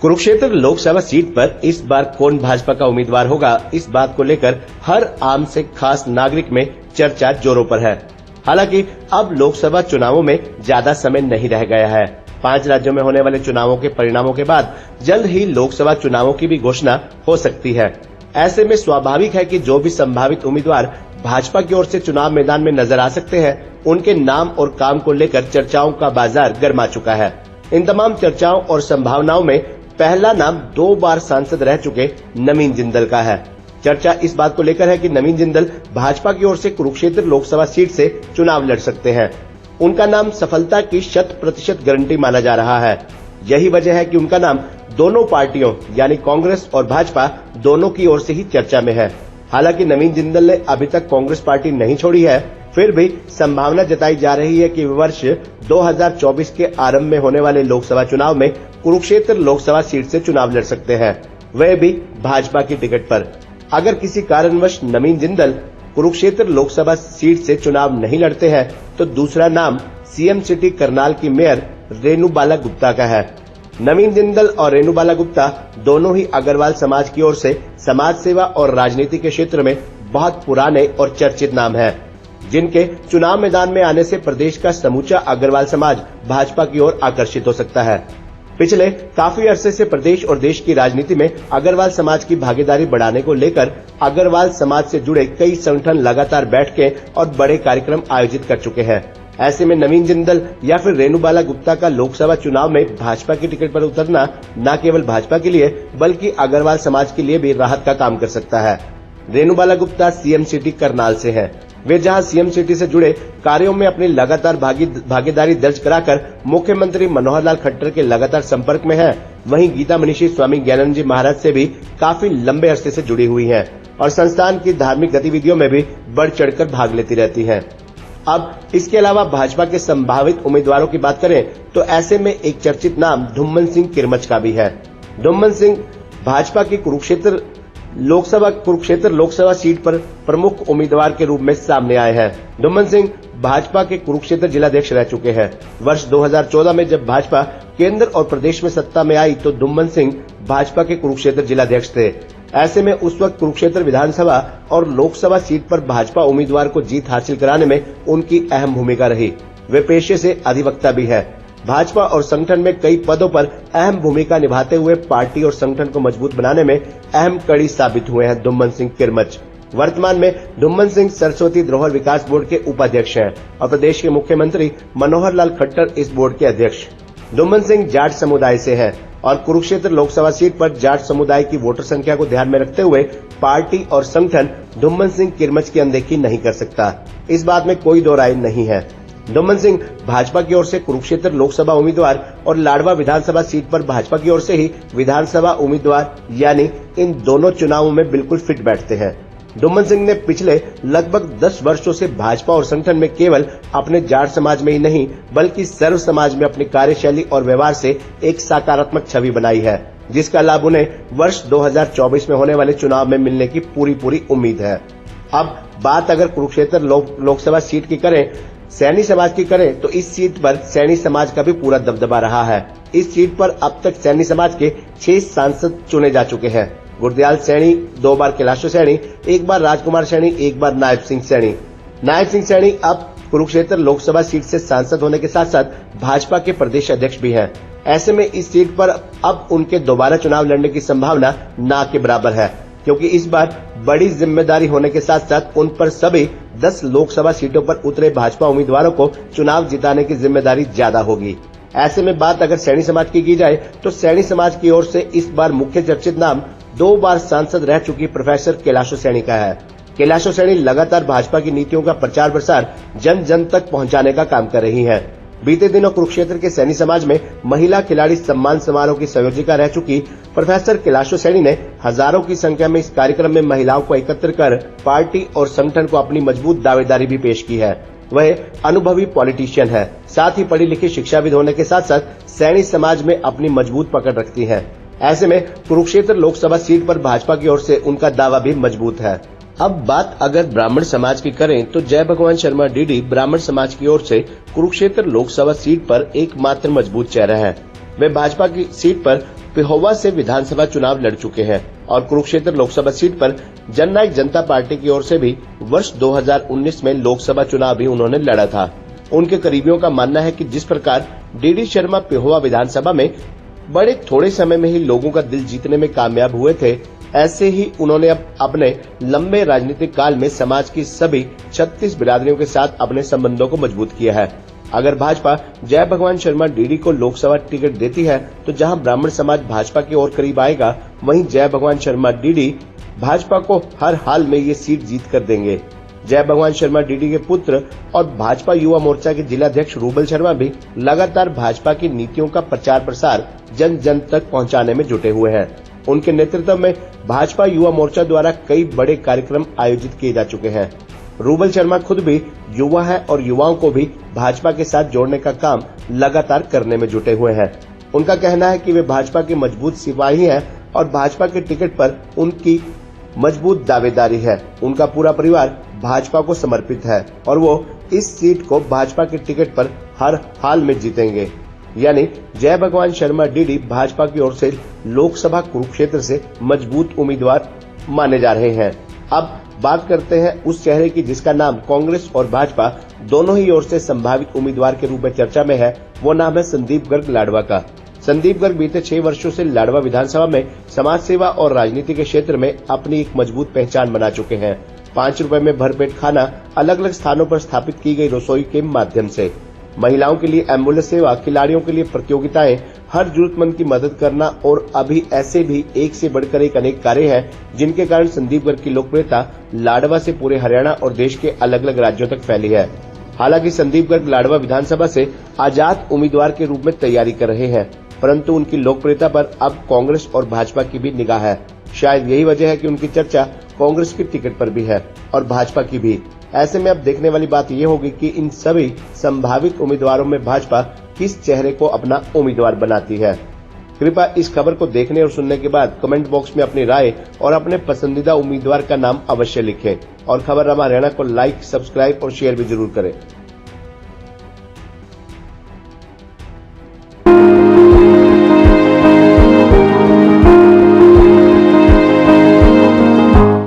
Kurukshetra Lok Sabha seat पर इस बार कौन भाजपा का उम्मीदवार होगा, इस बात को लेकर हर आम से खास नागरिक में चर्चा जोरों पर है। हालांकि अब लोकसभा चुनावों में ज्यादा समय नहीं रह गया है। 5 राज्यों में होने वाले चुनावों के परिणामों के बाद जल्द ही लोकसभा चुनावों की भी घोषणा हो सकती है। ऐसे में स्वाभाविक है कि जो भी संभावित उम्मीदवार भाजपा की ओर से चुनाव मैदान में नजर आ सकते हैं, उनके नाम और काम को लेकर चर्चाओं का बाजार गर्मा चुका है। इन तमाम चर्चाओं और संभावनाओं में पहला नाम 2 बार सांसद रह चुके नवीन जिंदल का है। चर्चा इस बात को लेकर है कि नवीन जिंदल भाजपा की ओर से कुरुक्षेत्र लोकसभा सीट से चुनाव लड़ सकते हैं। उनका नाम सफलता की 100% गारंटी माना जा रहा है। यही वजह है कि उनका नाम दोनों पार्टियों यानी कांग्रेस और भाजपा दोनों की ओर से ही चर्चा में है। हालांकि नवीन जिंदल ने अभी तक कांग्रेस पार्टी नहीं छोड़ी है, फिर भी संभावना जताई जा रही है कि वर्ष 2024 के आरंभ में होने वाले लोकसभा चुनाव में कुरुक्षेत्र लोकसभा सीट से चुनाव लड़ सकते हैं, वह भी भाजपा की टिकट पर। अगर किसी कारणवश नवीन जिंदल कुरुक्षेत्र लोकसभा सीट से चुनाव नहीं लड़ते हैं, तो दूसरा नाम सीएम सिटी करनाल की मेयर रेणुबाला गुप्ता का है। नवीन जिंदल और रेणुबाला गुप्ता दोनों ही अग्रवाल समाज की ओर से समाज सेवा और राजनीति के क्षेत्र में बहुत पुराने और चर्चित नाम हैं, जिनके चुनाव मैदान में आने से प्रदेश का समूचा अग्रवाल समाज भाजपा की ओर आकर्षित हो सकता है। पिछले काफी अरसे से प्रदेश और देश की राजनीति में अग्रवाल समाज की भागीदारी बढ़ाने को लेकर अग्रवाल समाज से जुड़े कई संगठन लगातार बैठकें और बड़े कार्यक्रम आयोजित कर चुके हैं। ऐसे में नवीन जिंदल या फिर रेणुबाला गुप्ता का लोकसभा चुनाव में भाजपा की टिकट पर उतरना न केवल भाजपा के लिए बल्कि अग्रवाल समाज के लिए भी राहत का काम कर सकता है। रेणुबाला गुप्ता सीएम सिटी करनाल से हैं। वे जहां सीएम सिटी से जुड़े कार्यों में अपनी लगातार भागीदारी दर्ज कराकर मुख्यमंत्री मनोहर लाल खट्टर के लगातार संपर्क में हैं, वहीं गीता मनीषी स्वामी ज्ञानानंद जी महाराज से भी काफी लंबे अरसे से जुड़ी हुई हैं और संस्थान की धार्मिक गतिविधियों में भी बढ़ चढ़कर भाग लेती रहती हैं। अब इसके अलावा भाजपा के संभावित उम्मीदवारों की बात करें तो ऐसे में एक चर्चित नाम धुम्मन सिंह किरमच का भी है। धुम्मन सिंह भाजपा की कुरुक्षेत्र लोकसभा सीट पर प्रमुख उम्मीदवार के रूप में सामने आए हैं। धुम्मन सिंह भाजपा के कुरुक्षेत्र जिलाध्यक्ष रह चुके हैं। वर्ष 2014 में जब भाजपा केंद्र और प्रदेश में सत्ता में आई तो धुम्मन सिंह भाजपा के कुरुक्षेत्र जिलाध्यक्ष थे। ऐसे में उस वक्त कुरुक्षेत्र विधानसभा और लोकसभा सीट पर भाजपा उम्मीदवार को जीत हासिल कराने में उनकी अहम भूमिका रही। वे पेशे से अधिवक्ता भी है। भाजपा और संगठन में कई पदों पर अहम भूमिका निभाते हुए पार्टी और संगठन को मजबूत बनाने में अहम कड़ी साबित हुए हैं धुम्मन सिंह किरमच। वर्तमान में धुम्मन सिंह सरस्वती धरोहर विकास बोर्ड के उपाध्यक्ष हैं और प्रदेश के मुख्यमंत्री मनोहर लाल खट्टर इस बोर्ड के अध्यक्ष। धुम्मन सिंह जाट समुदाय से है और कुरुक्षेत्र लोकसभा सीट पर जाट समुदाय की वोटर संख्या को ध्यान में रखते हुए पार्टी और संगठन धुम्मन सिंह किरमच की अनदेखी नहीं कर सकता। इस बात में कोई दो राय नहीं है। धुम्मन सिंह भाजपा की ओर से कुरुक्षेत्र लोकसभा उम्मीदवार और लाडवा विधानसभा सीट पर भाजपा की ओर से ही विधानसभा उम्मीदवार यानी इन दोनों चुनावों में बिल्कुल फिट बैठते हैं। धुम्मन सिंह ने पिछले लगभग 10 वर्षों से भाजपा और संगठन में केवल अपने जाट समाज में ही नहीं बल्कि सर्व समाज में अपनी कार्यशैली और व्यवहार से एक सकारात्मक छवि बनाई है, जिसका लाभ उन्हें वर्ष 2024 में होने वाले चुनाव में मिलने की पूरी उम्मीद है। अब बात अगर कुरुक्षेत्र लोकसभा सीट की करें, सैनी समाज की करें तो इस सीट पर सैनी समाज का भी पूरा दबदबा रहा है। इस सीट पर अब तक सैनी समाज के 6 सांसद चुने जा चुके हैं। गुरदयाल सैनी 2 बार, कैलाशो सैनी 1 बार, राजकुमार सैनी 1 बार, नायब सिंह सैनी। नायब सिंह सैनी अब कुरुक्षेत्र लोकसभा सीट से सांसद होने के साथ साथ भाजपा के प्रदेश अध्यक्ष भी हैं। ऐसे में इस सीट पर अब उनके दोबारा चुनाव लड़ने की संभावना ना के बराबर है, क्योंकि इस बार बड़ी जिम्मेदारी होने के साथ साथ उन पर सभी 10 लोकसभा सीटों पर उतरे भाजपा उम्मीदवारों को चुनाव जिताने की जिम्मेदारी ज्यादा होगी। ऐसे में बात अगर सैनी समाज की जाए तो सैनी समाज की ओर से इस बार मुख्य चर्चित नाम 2 बार सांसद रह चुकी प्रोफेसर कैलाशो सैनी का है। कैलाशो सैनी लगातार भाजपा की नीतियों का प्रचार प्रसार जन जन तक पहुंचाने का काम कर रही हैं। बीते दिनों कुरुक्षेत्र के सैनी समाज में महिला खिलाड़ी सम्मान समारोह की संयोजिका रह चुकी प्रोफेसर कैलाशो सैनी ने हजारों की संख्या में इस कार्यक्रम में महिलाओं को एकत्र कर पार्टी और संगठन को अपनी मजबूत दावेदारी भी पेश की है। वह अनुभवी पॉलिटिशियन है, साथ ही पढ़ी लिखी शिक्षाविद होने के साथ साथ सैनी समाज में अपनी मजबूत पकड़ रखती हैं। ऐसे में कुरुक्षेत्र लोकसभा सीट पर भाजपा की ओर से उनका दावा भी मजबूत है। अब बात अगर ब्राह्मण समाज की करें तो जय भगवान शर्मा डीडी ब्राह्मण समाज की ओर से कुरुक्षेत्र लोकसभा सीट पर एकमात्र मजबूत चेहरा है। वे भाजपा की सीट पर पिहोवा से विधानसभा चुनाव लड़ चुके हैं और कुरुक्षेत्र लोकसभा सीट पर जननायक जनता पार्टी की ओर से भी वर्ष 2019 में लोकसभा चुनाव भी उन्होंने लड़ा था। उनके करीबियों का मानना है कि जिस प्रकार डीडी शर्मा पिहोवा विधानसभा में बड़े थोड़े समय में ही लोगों का दिल जीतने में कामयाब हुए थे, ऐसे ही उन्होंने अब अपने लंबे राजनीतिक काल में समाज की सभी 36 बिरादरियों के साथ अपने संबंधों को मजबूत किया है। अगर भाजपा जय भगवान शर्मा डीडी को लोकसभा टिकट देती है तो जहां ब्राह्मण समाज भाजपा की ओर करीब आएगा, वहीं जय भगवान शर्मा डीडी भाजपा को हर हाल में ये सीट जीत कर देंगे। जय भगवान शर्मा डीडी के पुत्र और भाजपा युवा मोर्चा के जिलाध्यक्ष रूबल शर्मा भी लगातार भाजपा की नीतियों का प्रचार प्रसार जन जन तक पहुंचाने में जुटे हुए हैं। उनके नेतृत्व में भाजपा युवा मोर्चा द्वारा कई बड़े कार्यक्रम आयोजित किए जा चुके हैं। रूबल शर्मा खुद भी युवा है और युवाओं को भी भाजपा के साथ जोड़ने का काम लगातार करने में जुटे हुए हैं। उनका कहना है कि वे भाजपा के मजबूत सिपाही हैं और भाजपा के टिकट पर उनकी मजबूत दावेदारी है। उनका पूरा परिवार भाजपा को समर्पित है और वो इस सीट को भाजपा के टिकट पर हर हाल में जीतेंगे। यानी जय भगवान शर्मा डीडी भाजपा की ओर से लोकसभा कुरुक्षेत्र से मजबूत उम्मीदवार माने जा रहे हैं। अब बात करते हैं उस चेहरे की जिसका नाम कांग्रेस और भाजपा दोनों ही ओर से संभावित उम्मीदवार के रूप में चर्चा में है। वो नाम है संदीप गर्ग लाडवा का। संदीप गर्ग बीते 6 वर्षों से लाडवा विधानसभा में समाज सेवा और राजनीति के क्षेत्र में अपनी एक मजबूत पहचान बना चुके हैं। 5 रुपए में भरपेट खाना, अलग अलग स्थानों पर स्थापित की गई रसोई के माध्यम से महिलाओं के लिए एम्बुलेंस सेवा, खिलाड़ियों के लिए प्रतियोगिताएं, हर जरूरतमंद की मदद करना और अभी ऐसे भी एक से बढ़कर एक अनेक कार्य हैं जिनके कारण संदीप गर्ग की लोकप्रियता लाडवा से पूरे हरियाणा और देश के अलग अलग राज्यों तक फैली है। हालांकि संदीप गर्ग लाडवा विधानसभा से आजाद उम्मीदवार के रूप में तैयारी कर रहे हैं, परंतु उनकी लोकप्रियता पर अब कांग्रेस और भाजपा की भी निगाह है। शायद यही वजह है कि उनकी चर्चा कांग्रेस के टिकट पर भी है और भाजपा की भी। ऐसे में अब देखने वाली बात यह होगी कि इन सभी संभावित उम्मीदवारों में भाजपा किस चेहरे को अपना उम्मीदवार बनाती है। कृपया इस खबर को देखने और सुनने के बाद कमेंट बॉक्स में अपनी राय और अपने पसंदीदा उम्मीदवार का नाम अवश्य लिखें और खबर रमा हरियाणा को लाइक, सब्सक्राइब और शेयर भी जरूर करें।